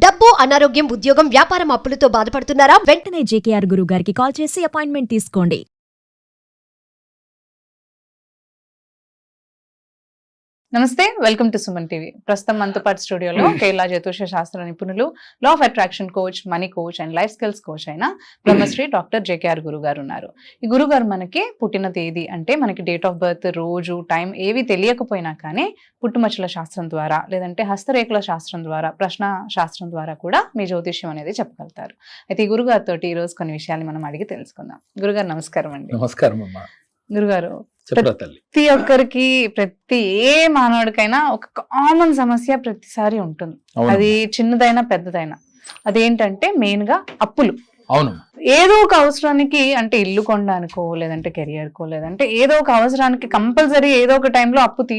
డబ్బు, అనారోగ్యం, ఉద్యోగం, వ్యాపారం అప్పులతో బాధపడుతున్నారా? వెంటనే జేకేఆర్ గురువు గారికి కాల్ చేసి అపాయింట్మెంట్ తీసుకోండి. నమస్తే, వెల్కమ్ టు సుమన్ టీవీ. ప్రస్తుతం మనతో పాటు స్టూడియోలో కేరళ జ్యోతిష శాస్త్ర నిపుణులు, law of attraction coach, money coach and life skills coach అయిన బ్రహ్మశ్రీ డాక్టర్ జేకేఆర్ గురువు గారు ఉన్నారు. ఈ గురువు గారు మనకి పుట్టిన తేదీ అంటే మనకి డేట్ ఆఫ్ బర్త్, రోజు, టైం ఏవి తెలియకపోయినా కానీ పుట్టుమచ్చల శాస్త్రం ద్వారా లేదంటే హస్తరేఖల శాస్త్రం ద్వారా, ప్రశ్న శాస్త్రం ద్వారా కూడా మీ జ్యోతిష్యం అనేది చెప్పగలుగుతారు. అయితే ఈ గురుగారితో ఈ రోజు కొన్ని విషయాలు మనం అడిగి తెలుసుకుందాం. గురుగారు నమస్కారం అండి. నమస్కారం అమ్మా. గురుగారు, తల్లి, ప్రతి ఒక్కరికి, ప్రతి ఏ మానవుడికైనా ఒక కామన్ సమస్య ప్రతిసారి ఉంటుంది. అది చిన్నదైనా పెద్దదైనా. అదేంటంటే మెయిన్ గా అప్పులు. అవును. ఏదో ఒక అవసరానికి, అంటే ఇల్లు కొనడానికో లేదంటే కెరియర్ కో లేదంటే ఏదో ఒక అవసరానికి కంపల్సరీ ఏదో ఒక టైంలో అప్పు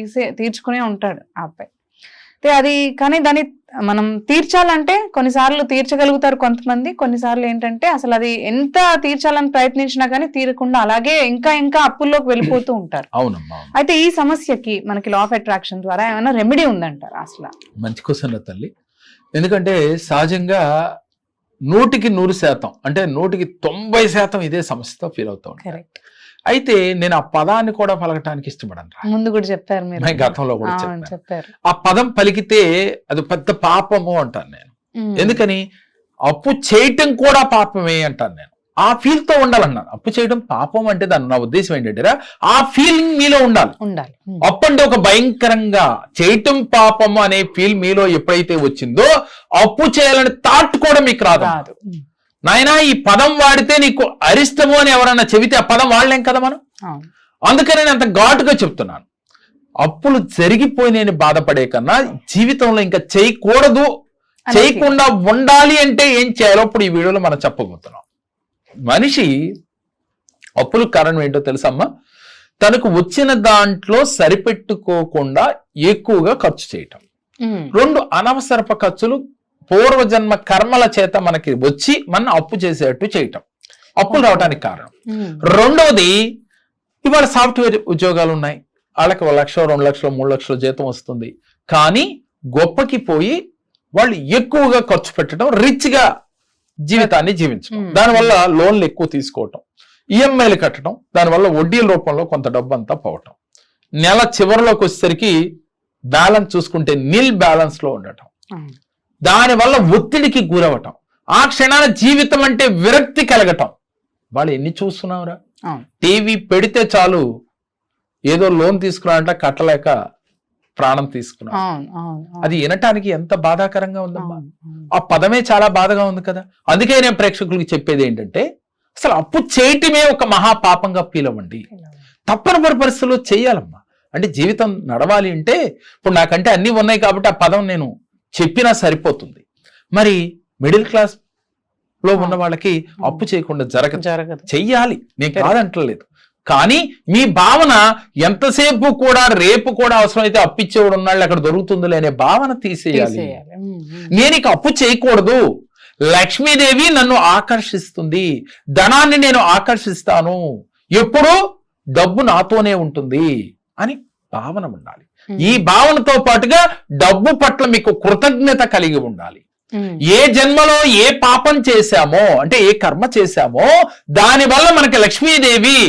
తీర్చుకునే ఉంటాడు ఆ అబ్బాయి. అది కానీ దాన్ని మనం తీర్చాలంటే కొన్నిసార్లు తీర్చగలుగుతారు కొంతమంది, కొన్నిసార్లు ఏంటంటే అసలు అది ఎంత తీర్చాలని ప్రయత్నించినా కానీ తీరకుండా అలాగే ఇంకా ఇంకా అప్పుల్లోకి వెళ్ళిపోతూ ఉంటారు. అవునమ్మా. అయితే ఈ సమస్యకి మనకి లా ఆఫ్ అట్రాక్షన్ ద్వారా ఏమైనా రెమెడీ ఉందంటారా? అసలు మంచి క్వశ్చన్ తల్లి. ఎందుకంటే సహజంగా 100% అంటే 90% ఇదే సమస్యతో ఫీల్ అవుతా ఉంటారు. కరెక్ట్. అయితే నేను ఆ పదాన్ని కూడా పలకటానికి ఇష్టపడను. ముందు కూడా చెప్పారు మీరు, గతంలో కూడా చెప్పారు. ఆ పదం పలికితే అది పెద్ద పాపము అంటాను నేను. ఎందుకని? అప్పు చేయటం కూడా పాపమే అంటాను నేను. ఆ ఫీల్ తో ఉండాలన్నాను. అప్పు చేయడం పాపం అంటే దాని నా ఉద్దేశం ఏంటంటే ఆ ఫీలింగ్ మీలో ఉండాలి. అప్పు అంటే ఒక భయంకరంగా చేయటం పాపము అనే ఫీల్ మీలో ఎప్పుడైతే వచ్చిందో అప్పు చేయాలని థాట్ కూడా మీకు రాదు. నాయనా ఈ పదం వాడితే నీకు అరిష్టము అని ఎవరన్నా చెబితే ఆ పదం వాడలేం కదా మనం. అందుకని నేను అంత ఘాటుగా చెప్తున్నాను. అప్పులు జరిగిపోయినని బాధపడే కన్నా జీవితంలో ఇంకా చేయకూడదు, చేయకుండా ఉండాలి అంటే ఏం చేయాలో ఇప్పుడు ఈ వీడియోలో మనం చెప్పబోతున్నాం. మనిషి అప్పులు కారణం ఏంటో తెలుసమ్మా? తనకు వచ్చిన దాంట్లో సరిపెట్టుకోకుండా ఎక్కువగా ఖర్చు చేయటం. 2 అనవసరపు ఖర్చులు పూర్వజన్మ కర్మల చేత మనకి వచ్చి మన అప్పు చేసేటట్టు చేయటం అప్పులు రావడానికి కారణం. రెండవది, ఇవాళ సాఫ్ట్వేర్ ఉద్యోగాలు ఉన్నాయి, వాళ్ళకి 1 లక్ష, 2 లక్షలు, 3 లక్షల జీతం వస్తుంది. కానీ గొప్పకి పోయి వాళ్ళు ఎక్కువగా ఖర్చు పెట్టడం, రిచ్ గా జీవితాన్ని జీవించడం, దానివల్ల లోన్లు ఎక్కువ తీసుకోవటం, ఈఎంఐలు కట్టడం, దానివల్ల వడ్డీల రూపంలో కొంత డబ్బు అంతా పోవటం, నెల చివరిలోకి వచ్చేసరికి బ్యాలెన్స్ చూసుకుంటే నిల్ బ్యాలెన్స్ లో ఉండటం, దానివల్ల ఒత్తిడికి గురవటం, ఆ క్షణాన జీవితం అంటే విరక్తి కలగటం. వాళ్ళు ఎన్ని చూస్తున్నావురా? టీవీ పెడితే చాలు ఏదో లోన్ తీసుకున్నాడంట, కట్టలేక ప్రాణం తీసుకున్నా. అది వినటానికి ఎంత బాధాకరంగా ఉందమ్మా. ఆ పదమే చాలా బాధగా ఉంది కదా. అందుకే నేను ప్రేక్షకులకి చెప్పేది ఏంటంటే అసలు అప్పు చేయటమే ఒక మహాపాపంగా ఫీల్ అవ్వండి. తప్పనిసరి పరిస్థితుల్లో చేయాలమ్మా. అంటే జీవితం నడవాలి అంటే ఇప్పుడు నాకంటే అన్ని ఉన్నాయి కాబట్టి ఆ పదం నేను చెప్పినా సరిపోతుంది. మరి మిడిల్ క్లాస్ లో ఉన్న వాళ్ళకి అప్పు చేయకుండా జరగదు. చెయ్యాలి, నేను కాదంటలేదు. కానీ మీ భావన ఎంతసేపు కూడా రేపు కూడా అవసరమైతే అప్పిచ్చేవాడు ఉన్నాళ్ళు అక్కడ దొరుకుతుందిలే అనే భావన తీసేయాలి. నేను ఇక అప్పు చేయకూడదు, లక్ష్మీదేవి నన్ను ఆకర్షిస్తుంది, ధనాన్ని నేను ఆకర్షిస్తాను, ఎప్పుడూ డబ్బు నాతోనే ఉంటుంది అని భావన ఉండాలి. ఈ భావనతో పాటుగా డబ్బు పట్ల మీకు కృతజ్ఞత కలిగి ఉండాలి. ఏ జన్మలో ఏ పాపం చేశామో అంటే ఏ కర్మ చేశామో దానివల్ల మనకి లక్ష్మీదేవి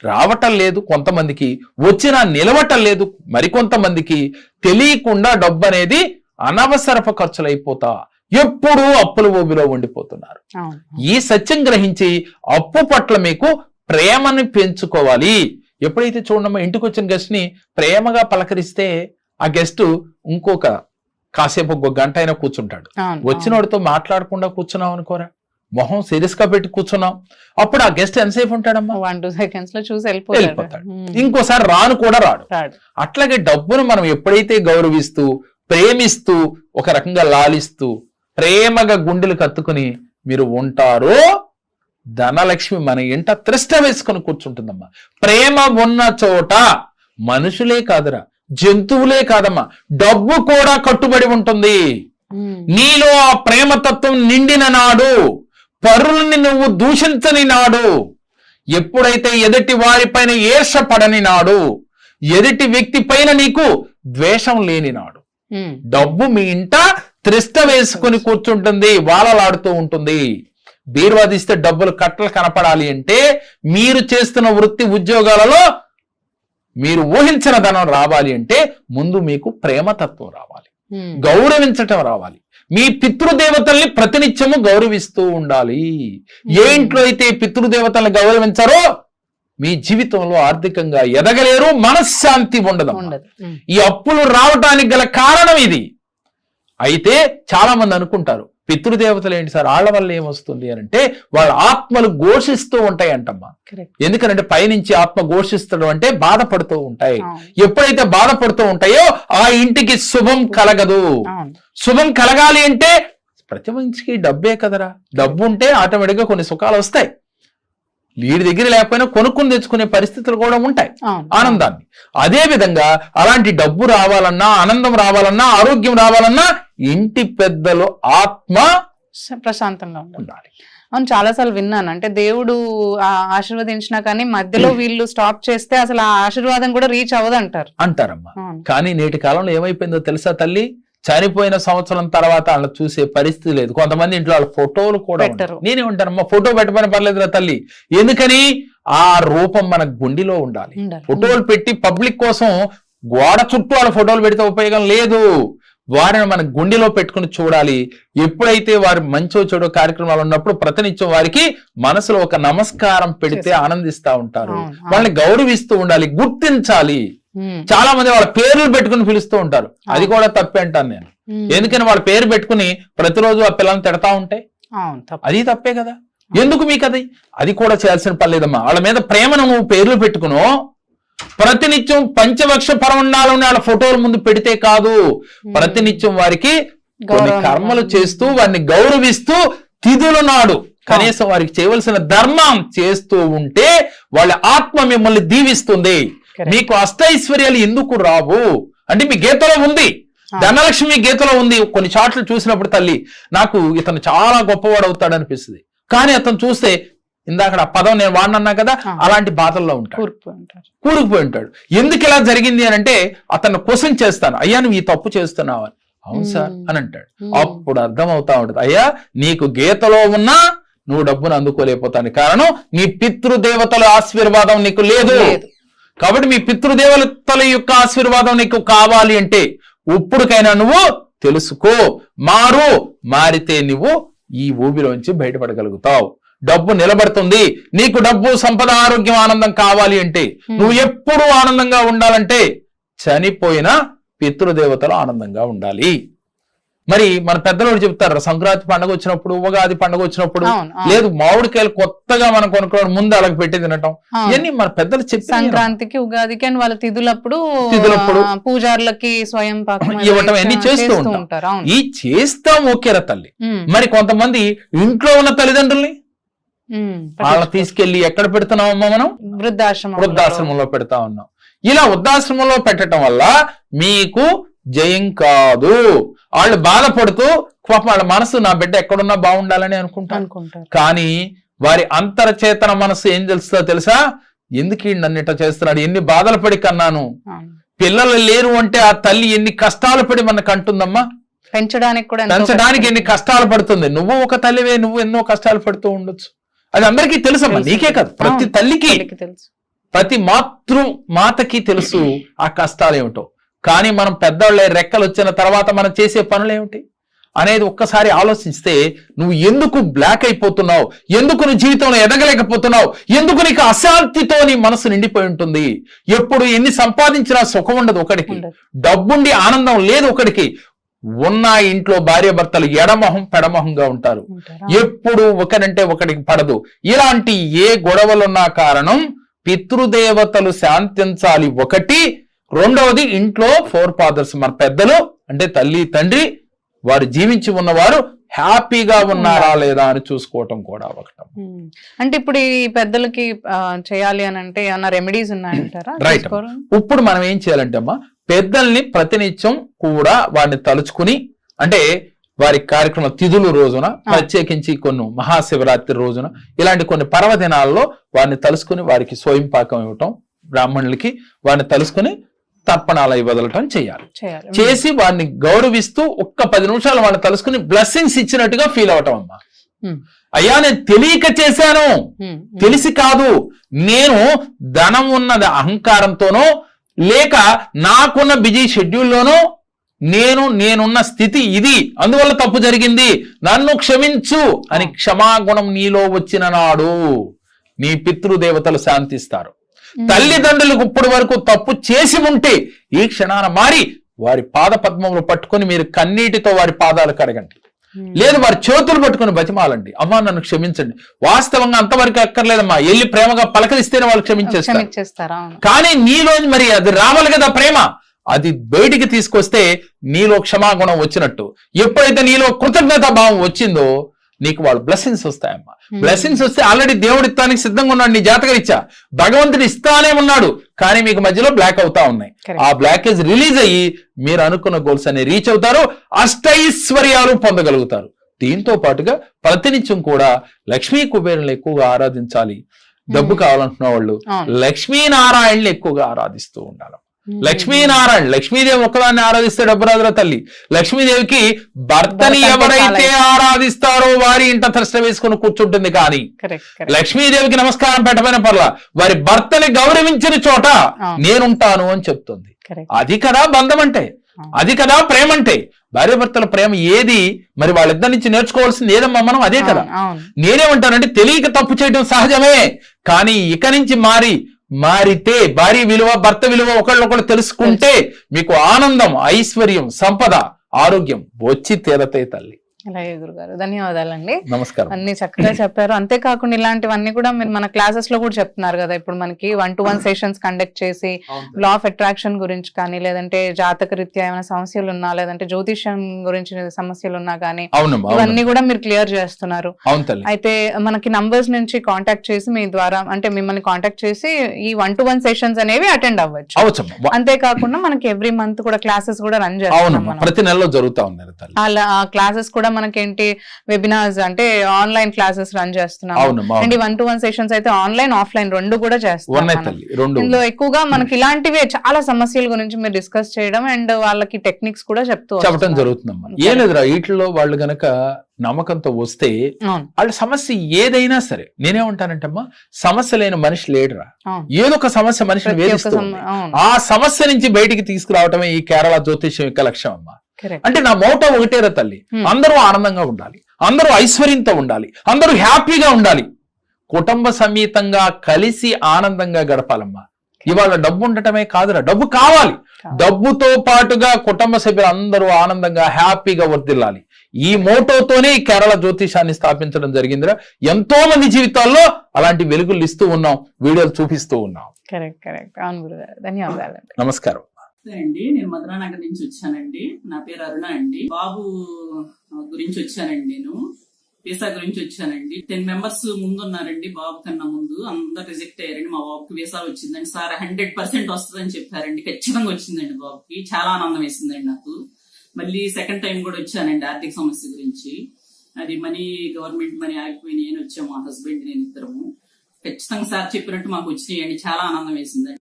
రావటం లేదు, కొంతమందికి వచ్చినా నిలవటం లేదు, మరికొంతమందికి తెలియకుండా డబ్బు అనేది అనవసరపు ఖర్చులు అయిపోతా ఎప్పుడూ అప్పుల ఊబిలో ఉండిపోతున్నారు. ఈ సత్యం గ్రహించి అప్పు పట్ల మీకు ప్రేమని పెంచుకోవాలి. ఎప్పుడైతే చూడమ్మా, ఇంటికి వచ్చిన గెస్ట్ ని ప్రేమగా పలకరిస్తే ఆ గెస్ట్ ఇంకొక కాసేపు 1 గంట అయినా కూర్చుంటాడు. వచ్చినోడితో మాట్లాడకుండా కూర్చున్నాం అనుకోరా, మొహం సీరియస్ గా పెట్టి కూర్చున్నాం, అప్పుడు ఆ గెస్ట్ ఎంతసేపు ఉంటాడమ్మా? 1-2 seconds లో చూసి వెళ్ళిపోతాడు. ఇంకోసారి రాను కూడా రాడు. అట్లాగే డబ్బును మనం ఎప్పుడైతే గౌరవిస్తూ, ప్రేమిస్తూ, ఒక రకంగా లాలిస్తూ, ప్రేమగా గుండెలు కత్తుకుని మీరు ఉంటారో ధనలక్ష్మి మన ఇంట త్రిష్ట వేసుకుని కూర్చుంటుందమ్మా. ప్రేమ ఉన్న చోట మనుషులే కాదురా, జంతువులే కాదమ్మా, డబ్బు కూడా కట్టుబడి ఉంటుంది. నీలో ఆ ప్రేమతత్వం నిండిన నాడు, పరులని నువ్వు దూషించని నాడు, ఎప్పుడైతే ఎదుటి వారిపైన ఈర్ష పడని నాడు, ఎదుటి వ్యక్తి పైన నీకు ద్వేషం లేని నాడు, డబ్బు మీ ఇంట త్రిష్ట వేసుకుని కూర్చుంటుంది, వాలలాడుతూ ఉంటుంది. బీరువా తీస్తే డబ్బులు కట్టలు కనపడాలి అంటే మీరు చేస్తున్న వృత్తి ఉద్యోగాలలో మీరు ఊహించిన ధనం రావాలి అంటే ముందు మీకు ప్రేమతత్వం రావాలి, గౌరవించటం రావాలి. మీ పితృదేవతల్ని ప్రతినిత్యము గౌరవిస్తూ ఉండాలి. ఏ ఇంట్లో అయితే పితృదేవతల్ని గౌరవించారో మీ జీవితంలో ఆర్థికంగా ఎదగలేరు, మనశ్శాంతి ఉండదు. ఈ అప్పులు రావటానికి గల కారణం ఇది. అయితే చాలా మంది అనుకుంటారు పితృదేవతలు ఏంటి సార్, వాళ్ళ వల్ల ఏమొస్తుంది అని అంటే వాళ్ళ ఆత్మలు ఘోషిస్తూ ఉంటాయి అంటమ్మా. ఎందుకంటే పైనుంచి ఆత్మ ఘోషిస్తడం అంటే బాధపడుతూ ఉంటాయి. ఎప్పుడైతే బాధపడుతూ ఉంటాయో ఆ ఇంటికి శుభం కలగదు. శుభం కలగాలి అంటే ప్రతి మనిషికి డబ్బే కదరా, డబ్బు ఉంటే ఆటోమేటిక్ గా కొన్ని సుఖాలు వస్తాయి. వీడి దగ్గర లేకపోయినా కొనుక్కుని తెచ్చుకునే పరిస్థితులు కూడా ఉంటాయి ఆనందాన్ని. అదే విధంగా అలాంటి డబ్బు రావాలన్నా, ఆనందం రావాలన్నా, ఆరోగ్యం రావాలన్నా ఇంటి పెద్దలు ఆత్మ ప్రశాంతంగా ఉండాలి. అవును, చాలాసార్లు విన్నాను. అంటే దేవుడు ఆశీర్వదించినా కానీ మధ్యలో వీళ్ళు స్టాప్ చేస్తే అసలు ఆ ఆశీర్వాదం కూడా రీచ్ అవ్వదు అంటారమ్మా. కానీ నేటి కాలంలో ఏమైపోయిందో తెలుసా తల్లి, చనిపోయిన సంవత్సరం తర్వాత వాళ్ళని చూసే పరిస్థితి లేదు. కొంతమంది ఇంట్లో వాళ్ళ ఫోటోలు కూడా పెట్టరు. నేనే ఉంటానమ్మా, ఫోటో పెట్టమని పర్లేదురా తల్లి. ఎందుకని ఆ రూపం మన గుండెలో ఉండాలి. ఫోటోలు పెట్టి పబ్లిక్ కోసం గోడ చుట్టూ వాళ్ళ ఫోటోలు పెడితే ఉపయోగం లేదు. వారిని మన గుండెలో పెట్టుకుని చూడాలి. ఎప్పుడైతే వారి మంచో చెడో కార్యక్రమాలు ఉన్నప్పుడు ప్రతినిత్యం వారికి మనసులో ఒక నమస్కారం పెడితే ఆనందిస్తూ ఉంటారు. వాళ్ళని గౌరవిస్తూ ఉండాలి, గుర్తించాలి. చాలా మంది వాళ్ళ పేర్లు పెట్టుకుని పిలుస్తూ ఉంటారు, అది కూడా తప్పే అంటాను నేను. ఎందుకని వాళ్ళ పేరు పెట్టుకుని ప్రతిరోజు ఆ పిల్లల్ని తిడతా ఉంటే అది తప్పే కదా. ఎందుకు మీకు అది కూడా చేయాల్సిన పని లేదమ్మా. వాళ్ళ మీద ప్రేమను నువ్వు పేర్లు పెట్టుకును ప్రతినిత్యం పంచవక్ష పరమండాలు వాళ్ళ ఫోటోల ముందు పెడితే కాదు, ప్రతినిత్యం వారికి కొన్ని కర్మలు చేస్తూ వారిని గౌరవిస్తూ తిథుల నాడు కనీసం వారికి చేయవలసిన ధర్మం చేస్తూ ఉంటే వాళ్ళ ఆత్మ మిమ్మల్ని దీవిస్తుంది. మీకు అష్టైశ్వర్యాలు ఎందుకు రావు అంటే మీ గీతలో ఉంది, ధనలక్ష్మి గీతలో ఉంది. కొన్ని చాట్లు చూసినప్పుడు తల్లి నాకు ఇతను చాలా గొప్పవాడు అవుతాడు అనిపిస్తుంది. కానీ అతను చూస్తే ఇందాక ఆ పదం నేను వాడినన్నా కదా, అలాంటి బాధల్లో ఉంటాడు, కూరుకుపోయి ఉంటాడు. ఎందుకు ఇలా జరిగింది అని అంటే అతను క్వశ్చన్ చేస్తాను, అయ్యా నువ్వు ఈ తప్పు చేస్తున్నావు అని. అవును సార్ అని అంటాడు. అప్పుడు అర్థం అవుతా ఉంటుంది, అయ్యా నీకు గీతలో ఉన్నా నువ్వు డబ్బును అందుకోలేకపోతాను, కారణం నీ పితృదేవతల ఆశీర్వాదం నీకు లేదు. కాబట్టి మీ పితృదేవతల యొక్క ఆశీర్వాదం నీకు కావాలి అంటే ఇప్పుడుకైనా నువ్వు తెలుసుకో, మారితే నువ్వు ఈ ఊబిలోంచి బయటపడగలుగుతావు. డబ్బు నిలబడుతుంది. నీకు డబ్బు, సంపద, ఆరోగ్యం, ఆనందం కావాలి అంటే నువ్వు ఎప్పుడూ ఆనందంగా ఉండాలంటే చనిపోయిన పితృదేవతలు ఆనందంగా ఉండాలి. మరి మన పెద్దలు చెప్తారు, సంక్రాంతి పండుగ వచ్చినప్పుడు, ఉగాది పండుగ వచ్చినప్పుడు లేదు మామిడికాయలు కొత్తగా మనం కొనుక్కోవడం ముందు అలాగ పెట్టి తినటం, ఇవన్నీ మన పెద్దలు చెప్పి సంక్రాంతికి, ఉగాదికి అని వాళ్ళ తిథులప్పుడు పూజారులకి స్వయం పాకం ఇవ్వటం అన్ని చేస్తూ ఉంటారు. ఈ చేస్తాం ఓకేరా తల్లి. మరి కొంతమంది ఇంట్లో ఉన్న తల్లిదండ్రుల్ని వాళ్ళని తీసుకెళ్లి ఎక్కడ పెడుతున్నామమ్మా మనం? వృద్ధాశ్రమంలో పెడతా ఉన్నాం. ఇలా వృద్ధాశ్రమంలో పెట్టడం వల్ల మీకు జయం కాదు. వాళ్ళు బాధపడుతూ వాళ్ళ మనసు నా బిడ్డ ఎక్కడున్నా బాగుండాలని అనుకుంటారు. కానీ వారి అంతర్చేతన మనసు ఏం తెలుస్తుందో తెలుసా? ఎందుకు నన్ను ఇట్లా చేస్తున్నాడు, ఎన్ని బాధలు పడి కన్నాను, పిల్లలు లేరు అంటే ఆ తల్లి ఎన్ని కష్టాలు పడి మనకు అంటుందమ్మా. పెంచడానికి ఎన్ని కష్టాలు పడుతుంది. నువ్వు ఒక తల్లివే, నువ్వు ఎన్నో కష్టాలు పడుతూ ఉండొచ్చు. అది అందరికీ తెలుసమ్మా, నీకే కాదు ప్రతి తల్లికి తెలుసు, ప్రతి మాతకి తెలుసు ఆ కష్టాలు ఏమిటో. కానీ మనం పెద్దవాళ్ళే రెక్కలు వచ్చిన తర్వాత మనం చేసే పనులు ఏమిటి అనేది ఒక్కసారి ఆలోచిస్తే నువ్వు ఎందుకు బ్లాక్ అయిపోతున్నావు, ఎందుకు నీ జీవితంలో ఎదగలేకపోతున్నావు, ఎందుకు నీకు అశాంతితో నీ మనసు నిండిపోయి ఉంటుంది. ఎప్పుడు ఎన్ని సంపాదించినా సుఖం ఉండదు ఒకడికి, డబ్బుండి ఆనందం లేదు ఒకడికి. ఉన్న ఇంట్లో భార్య భర్తలు ఎడమొహం పెడమొహంగా ఉంటారు, ఎప్పుడు ఒకరంటే ఒకడికి పడదు. ఇలాంటి ఏ గొడవలున్నా కారణం పితృదేవతలు శాంతించాలి ఒకటి. రెండవది ఇంట్లో ఫోర్ ఫాదర్స్ మన పెద్దలు అంటే తల్లి తండ్రి వారు జీవించి ఉన్నవారు హ్యాపీగా ఉన్నారా లేదా అని చూసుకోవటం కూడా ఒకటి. అంటే ఇప్పుడు ఈ పెద్దలకి చేయాలి అని అంటే ఏమన్నా రెమెడీస్ ఉన్నాయంటారా? రైట్. ఇప్పుడు మనం ఏం చేయాలంటే అమ్మా, పెద్దల్ని ప్రతినిత్యం కూడా వారిని తలుచుకుని, అంటే వారి కార్యక్రమ తిథులు రోజున ప్రత్యేకించి కొన్ని మహాశివరాత్రి రోజున ఇలాంటి కొన్ని పర్వదినాల్లో వారిని తలుసుకుని వారికి స్వయం పాకం ఇవ్వటం, బ్రాహ్మణులకి వారిని తలుసుకుని తర్పణాలు వదలటం చేయాలి. చేయాలి. చేసి వాడిని గౌరవిస్తూ ఒక్క 10 నిమిషాలు వాళ్ళని తలుసుకుని బ్లెస్సింగ్స్ ఇచ్చినట్టుగా ఫీల్ అవటం అమ్మా. అయ్యా నేను తెలియక చేశాను, తెలిసి కాదు, నేను ధనం ఉన్నది అహంకారంతోనో లేక నాకున్న బిజీ షెడ్యూల్లోనో నేనున్న స్థితి ఇది, అందువల్ల తప్పు జరిగింది, నన్ను క్షమించు అని క్షమాగుణం నీలో వచ్చిన నాడు నీ పితృదేవతలు శాంతిస్తారు. తల్లిదండ్రులకు ఇప్పటి వరకు తప్పు చేసి ఉంటే ఈ క్షణాన మారి వారి పాద పద్మములు పట్టుకొని మీరు కన్నీటితో వారి పాదాలు కడగండి, లేదు వారి చేతులు పట్టుకుని బతిమాలండి, అమ్మా నన్ను క్షమించండి. వాస్తవంగా అంతవరకు అక్కర్లేదమ్మా, వెళ్ళి ప్రేమగా పలకరిస్తేనే వాళ్ళు క్షమించేస్తారు. కానీ నీలో మరి అది రావాలి కదా ప్రేమ, అది బయటికి తీసుకొస్తే నీలో క్షమాగుణం వచ్చినట్టు. ఎప్పుడైతే నీలో కృతజ్ఞతా భావం వచ్చిందో నీకు వాళ్ళు బ్లెస్సింగ్స్ వస్తాయమ్మా. బ్లెస్సింగ్స్ వస్తే ఆల్రెడీ దేవుడు ఇస్తానికి సిద్ధంగా ఉన్నాడు, నీ జాతకరీత్యా భగవంతుడు ఇస్తానే ఉన్నాడు, కానీ మీకు మధ్యలో బ్లాక్ అవుతా ఉన్నాయి. ఆ బ్లాకేజ్ రిలీజ్ అయ్యి మీరు అనుకున్న గోల్స్ అనే రీచ్ అవుతారు, అష్టైశ్వర్యాలు పొందగలుగుతారు. దీంతో పాటుగా ప్రతినిత్యం కూడా లక్ష్మీ కుబేరులను ఎక్కువగా ఆరాధించాలి. డబ్బు కావాలంటున్న వాళ్ళు లక్ష్మీనారాయణని ఎక్కువగా ఆరాధిస్తూ ఉండాలి. లక్ష్మీనారాయణ, లక్ష్మీదేవి ఒక్కదాన్ని ఆరాధిస్తే డబ్బు రాదురా తల్లి. లక్ష్మీదేవికి భర్తని ఎవరైతే ఆరాధిస్తారో వారి ఇంట థ్రస్ట్ వేసుకుని కూర్చుంటుంది. కానీ లక్ష్మీదేవికి నమస్కారం పెట్టమైన పర్లా, వారి భర్తని గౌరవించిన చోట నేనుంటాను అని చెప్తుంది. అది కదా బంధం అంటే, అది కదా ప్రేమ అంటే. భార్యాభర్తల ప్రేమ ఏది మరి వాళ్ళిద్దరి నుంచి నేర్చుకోవాల్సింది ఏదమ్మా మనం, అదే కదా. నేనేమంటానంటే తెలియక తప్పు చేయడం సహజమే, కానీ ఇక నుంచి మారితే భార్య విలువ భర్త విలువ ఒకళ్ళొకళ్ళు తెలుసుకుంటే మీకు ఆనందం, ఐశ్వర్యం, సంపద, ఆరోగ్యం వచ్చి తీరతాయి తల్లి. అలాగే గురుగారు, ధన్యవాదాలండి. నమస్కారం. అన్ని చక్కగా చెప్పారు. అంతేకాకుండా ఇలాంటివన్నీ కూడా మీరు మన క్లాసెస్ లో కూడా చెప్తున్నారు కదా. ఇప్పుడు మనకి 1-to-1 సెషన్స్ కండక్ట్ చేసి లా ఆఫ్ అట్రాక్షన్ గురించి కానీ, లేదంటే జాతక రీత్యా ఏమైనా సమస్యలు ఉన్నా, లేదంటే జ్యోతిష్యం గురించి సమస్యలు ఉన్నా కానీ ఇవన్నీ కూడా మీరు క్లియర్ చేస్తున్నారు. అయితే మనకి నంబర్స్ నుంచి కాంటాక్ట్ చేసి మీ ద్వారా, అంటే మిమ్మల్ని కాంటాక్ట్ చేసి ఈ 1-to-1 సెషన్స్ అనేవి అటెండ్ అవ్వచ్చు. అంతేకాకుండా మనకి ఎవ్రీ మంత్ కూడా క్లాసెస్ కూడా రన్ చేస్తున్నాం, ప్రతి నెలలో జరుగుతా ఉన్నారు. ఆ క్లాసెస్ కూడా మనకేంటి వెబినార్స్ అంటే ఆన్లైన్ క్లాసెస్ రన్ చేస్తున్నాం. అండ్ 1-to-1 సెషన్స్ అయితే ఆన్లైన్ ఆఫ్లైన్ రెండు కూడా చేస్తున్నాం. ఇందులో ఎక్కువగా మనకి ఇలాంటివే చాలా సమస్యల గురించి మీరు డిస్కస్ చేయడం అండ్ వాళ్ళకి టెక్నిక్స్ కూడా చెప్పడం జరుగుతుందమ్మా. ఏం లేదురా, వీటిలో వాళ్ళు గనక నమ్మకంతో వస్తే వాళ్ళ సమస్య ఏదైనా సరే, నేనేమంటానంటమ్మా, సమస్య లేని మనిషి లేడురా. ఏదో ఒక సమస్య మనిషిని వేధిస్తుంది, ఆ సమస్య నుంచి బయటికి తీసుకురావటమే ఈ కేరళ జ్యోతిష్యం యొక్క లక్ష్యం అమ్మా. అంటే నా మోటో ఒకటేరా తల్లి, అందరూ ఆనందంగా ఉండాలి, అందరూ ఐశ్వర్యంతో ఉండాలి, అందరూ హ్యాపీగా ఉండాలి, కుటుంబ సమేతంగా కలిసి ఆనందంగా గడపాలమ్మా. ఇవాళ డబ్బు ఉండటమే కాదురా, డబ్బు కావాలి, డబ్బుతో పాటుగా కుటుంబ సభ్యులు అందరూ ఆనందంగా హ్యాపీగా వర్ధిల్లాలి. ఈ మోటోతోనే ఈ కేరళ జ్యోతిషాన్ని స్థాపించడం జరిగిందిరా. ఎంతో మంది జీవితాల్లో అలాంటి వెలుగులు ఇస్తూ ఉన్నాం, వీడియోలు చూపిస్తూ ఉన్నాం. కరెక్ట్. అవును గురుగారు, ధన్యవాదాలు. నమస్కారం అండి. నేను మధురానగర్ నుంచి వచ్చానండి. నా పేరు అరుణ అండి. బాబు గురించి వచ్చానండి, నేను వీసా గురించి వచ్చానండి. 10 మెంబర్స్ ముందు ఉన్నారండి, బాబు కన్నా ముందు అందరు రిజెక్ట్ అయ్యారండి. మా బాబుకి వీసా వచ్చిందండి. సార్ 100% వస్తుందని చెప్పారండి, ఖచ్చితంగా వచ్చిందండి. బాబుకి చాలా ఆనందం వేసిందండి నాకు. మళ్ళీ సెకండ్ టైం కూడా వచ్చానండి ఆర్థిక సమస్య గురించి. అది గవర్నమెంట్ మనీ ఆగిపోయినాయి అని వచ్చాము, మా హస్బెండ్ నేను ఇద్దరము. ఖచ్చితంగా సార్ చెప్పినట్టు మాకు వచ్చినాయండి, చాలా ఆనందం వేసిందండి.